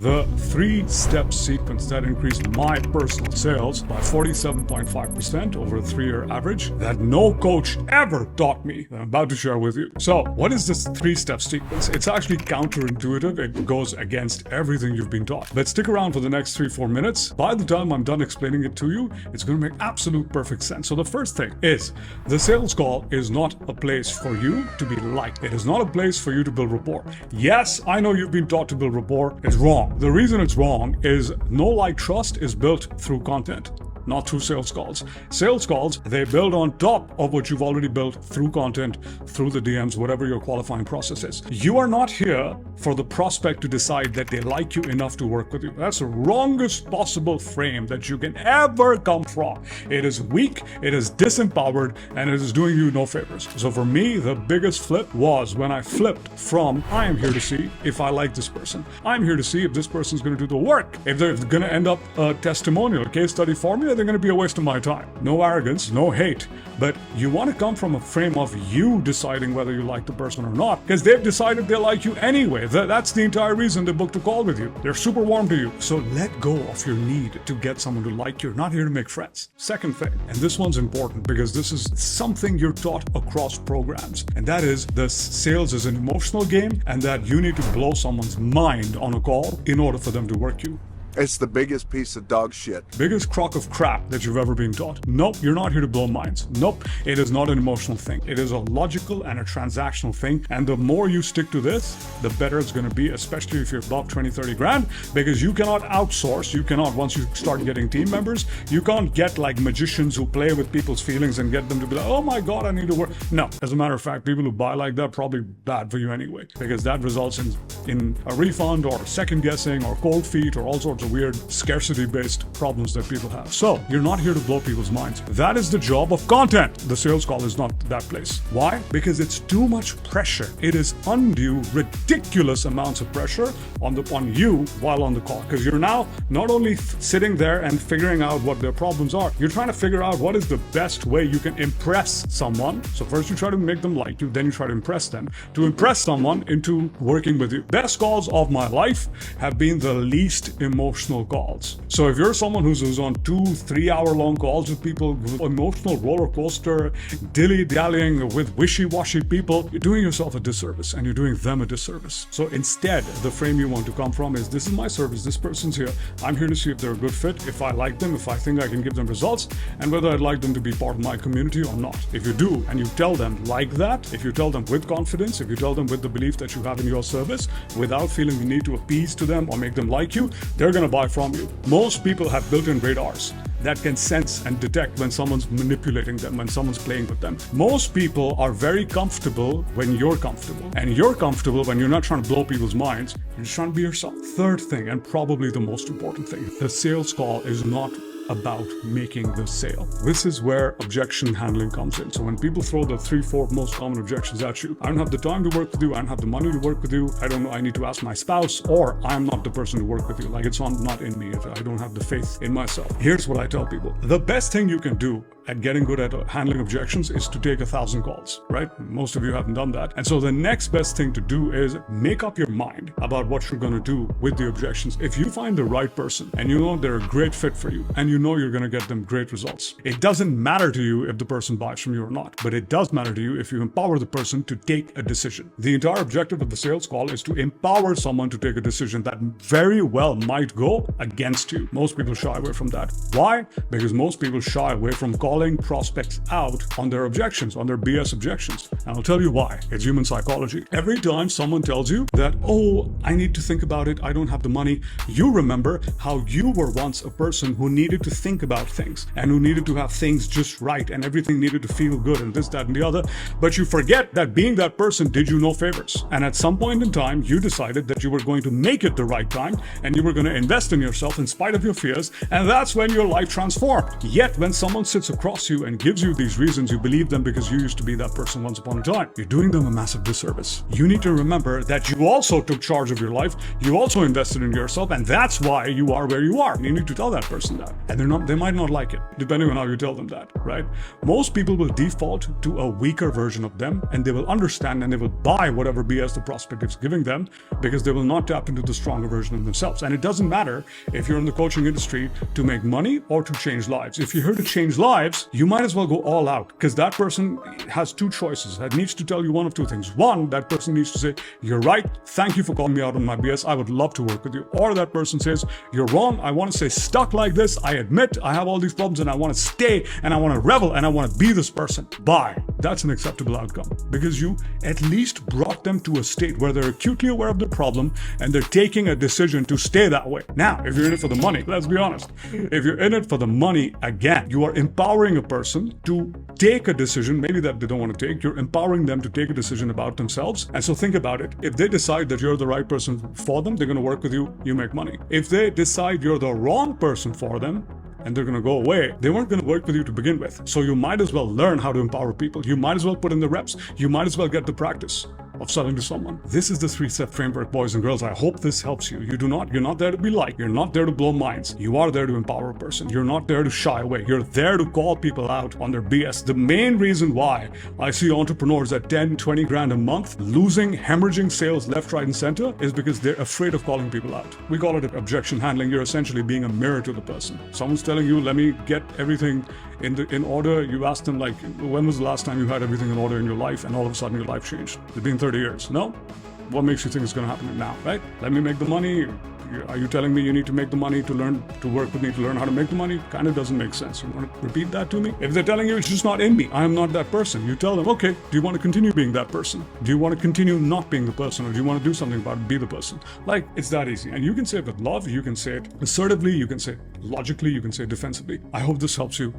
The 3-step sequence that increased my personal sales by 47.5% over a 3-year average that no coach ever taught me that I'm about to share with you. So what is this 3-step sequence? It's actually counterintuitive. It goes against everything you've been taught. But stick around for the next 3-4 minutes. By the time I'm done explaining it to you, it's going to make absolute perfect sense. So the first thing is the sales call is not a place for you to be liked. It is not a place for you to build rapport. Yes, I know you've been taught to build rapport. It's wrong. The reason it's wrong is no like trust is built through content, not through sales calls. Sales calls, they build on top of what you've already built through content, through the DMs, whatever your qualifying process is. You are not here for the prospect to decide that they like you enough to work with you. That's the wrongest possible frame that you can ever come from. It is weak, it is disempowered, and it is doing you no favors. So for me, the biggest flip was when I flipped from, I am here to see if I like this person. I'm here to see if this person's going to do the work. If they're going to end up a testimonial, a case study for me, they're going to be a waste of my time. No arrogance, no hate, but you want to come from a frame of you deciding whether you like the person or not, because they've decided they like you anyway. That's the entire reason they booked a call with you. They're super warm to you. So let go of your need to get someone to like you. You're not here to make friends. Second thing, and this one's important because this is something you're taught across programs, and that is the sales is an emotional game and that you need to blow someone's mind on a call in order for them to work you. It's the biggest piece of dog shit. Biggest crock of crap that you've ever been taught. Nope, you're not here to blow minds. Nope, it is not an emotional thing. It is a logical and a transactional thing. And the more you stick to this, the better it's going to be, especially if you're above 20, 30 grand, because you cannot outsource. You cannot, once you start getting team members, you can't get like magicians who play with people's feelings and get them to be like, oh my God, I need to work. No, as a matter of fact, people who buy like that probably bad for you anyway, because that results in a refund or second guessing or cold feet or all sorts of weird scarcity-based problems that people have. So you're not here to blow people's minds. That is the job of content. The sales call is not that place. Why? Because it's too much pressure. It is undue, ridiculous amounts of pressure on you while on the call. Because you're now not only sitting there and figuring out what their problems are, you're trying to figure out what is the best way you can impress someone. So first you try to make them like you, then you try to impress them. To impress someone into working with you. Best calls of my life have been the least emotional calls. So if you're someone who's on 2-3 hour long calls with people, with emotional roller coaster, dilly-dallying with wishy-washy people, you're doing yourself a disservice and you're doing them a disservice. So instead, the frame you want to come from is, this is my service, this person's here, I'm here to see if they're a good fit, if I like them, if I think I can give them results, and whether I'd like them to be part of my community or not. If you do, and you tell them like that, if you tell them with confidence, if you tell them with the belief that you have in your service, without feeling the need to appease to them or make them like you, they're going to buy from you. Most people have built-in radars that can sense and detect when someone's manipulating them, when someone's playing with them. Most people are very comfortable when you're comfortable. And you're comfortable when you're not trying to blow people's minds, you're just trying to be yourself. Third thing, and probably the most important thing, the sales call is not about making the sale. This is where objection handling comes in. So when people throw the 3-4 most common objections at you, I don't have the time to work with you, I don't have the money to work with you, I don't know, I need to ask my spouse, or I'm not the person to work with you. Like, it's not in me. I don't have the faith in myself. Here's what I tell people. The best thing you can do at getting good at handling objections is to take 1,000 calls, right? Most of you haven't done that. And so the next best thing to do is make up your mind about what you're going to do with the objections. If you find the right person and you know they're a great fit for you and you know you're going to get them great results, it doesn't matter to you if the person buys from you or not, but it does matter to you if you empower the person to take a decision. The entire objective of the sales call is to empower someone to take a decision that very well might go against you. Most people shy away from that. Why? Because most people shy away from calling prospects out on their objections, on their BS objections. And I'll tell you why. It's human psychology. Every time someone tells you that, oh, I need to think about it, I don't have the money, you remember how you were once a person who needed to think about things and who needed to have things just right and everything needed to feel good and this, that, and the other. But you forget that being that person did you no favors. And at some point in time, you decided that you were going to make it the right time and you were going to invest in yourself in spite of your fears. And that's when your life transformed. Yet when someone sits across across you and gives you these reasons, you believe them because you used to be that person once upon a time. You're doing them a massive disservice. You need to remember that you also took charge of your life. You also invested in yourself, and that's why you are where you are. And you need to tell that person that. And they might not like it, depending on how you tell them that, right? Most people will default to a weaker version of them, and they will understand and they will buy whatever BS the prospect is giving them, because they will not tap into the stronger version of themselves. And it doesn't matter if you're in the coaching industry to make money or to change lives. If you're here to change lives, you might as well go all out, because that person has two choices. That needs to tell you one of two things. One, that person needs to say, you're right, thank you for calling me out on my BS, I would love to work with you. Or that person says, you're wrong, I want to stay stuck like this, I admit I have all these problems and I want to stay and I want to revel and I want to be this person. Bye. That's an acceptable outcome, because you at least brought them to a state where they're acutely aware of the problem and they're taking a decision to stay that way. Now, if you're in it for the money, let's be honest, if you're in it for the money, again, you are empowering a person to take a decision, maybe that they don't want to take. You're empowering them to take a decision about themselves. And so think about it. If they decide that you're the right person for them, they're going to work with you, you make money. If they decide you're the wrong person for them, and they're going to go away, they weren't going to work with you to begin with. So you might as well learn how to empower people. You might as well put in the reps. You might as well get the practice of selling to someone. This is the 3-step framework, boys and girls. I hope this helps you. You're not there to be liked. You're not there to blow minds. You are there to empower a person. You're not there to shy away. You're there to call people out on their BS. The main reason why I see entrepreneurs at 10, 20 grand a month losing, hemorrhaging sales left, right, and center is because they're afraid of calling people out. We call it objection handling. You're essentially being a mirror to the person. Someone's telling you, let me get everything in order. You ask them, like, when was the last time you had everything in order in your life, and all of a sudden your life changed? It's been 30 years. No? What makes you think it's going to happen now, right? Let me make the money. Are you telling me you need to make the money to work with me to learn how to make the money? Kind of doesn't make sense. You want to repeat that to me? If they're telling you it's just not in me, I am not that person, you tell them, okay, do you want to continue being that person? Do you want to continue not being the person? Or do you want to do something about it, be the person? Like, it's that easy. And you can say it with love, you can say it assertively, you can say it logically, you can say it defensively. I hope this helps you.